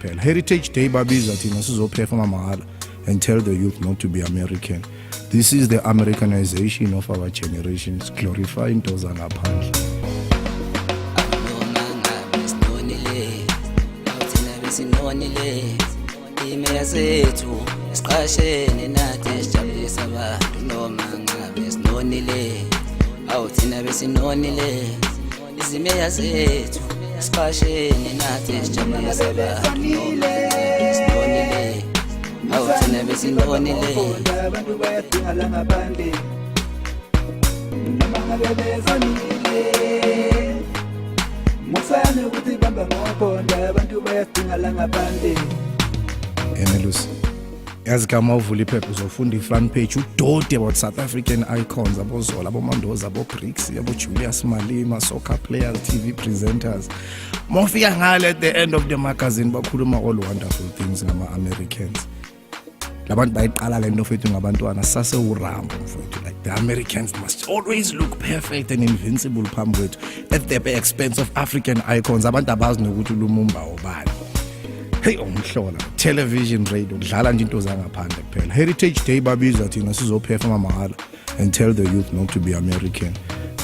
kuphela. Heritage Day babiza thina sizoperforma mahala and tell the youth not to be American. This is the Americanization of our generations, glorifying those ngaphandle. Imeya zethu esiqashene nathi esijabulisa abantu noma ngabe sinonile awuthina besinonile izimeya zethu esiqashene nathi esijabulisa abantu noma ngabe sinonile awuthina besinonile abantu bayadinga la ngaphandle noma ngabe bezonile musane ukuthi bamba ngokhonda abantu bayadinga la ngaphandle. Enelusi yazi kama uvula iphepha uzofunda i-front page udode about South African icons, abozola, abomandoza, abo-Bricks, abo-Julius Malema, soccer players, TV presenters. Mofika ngale at the end of the magazine bakhuluma all wonderful things ngama-Americans. Labantu bayiqala le nto fethu ngabantwana sasewurambo mfowethu, like the Americans must always look perfect and invincible phambi kwethu at the expense of African icons. Abantu abazi nokuthi Lumumba obani. Hey umhlola television radio kudlala nje into zangaphandle kuphela. Heritage Day babiza thina sizoperforma mahala and tell the youth not to be American.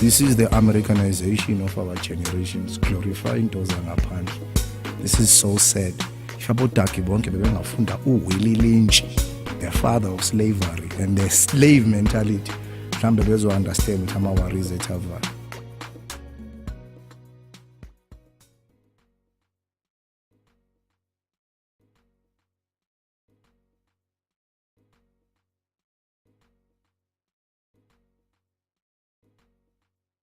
This is the Americanization of our generations, glorifying into zangaphandle. This is so sad. If abodaki bonke bebengafunda uWillie Lynch, the father of slavery and the slave mentality, mhlambe bezo understand ukuthi ama-worries ethu avala.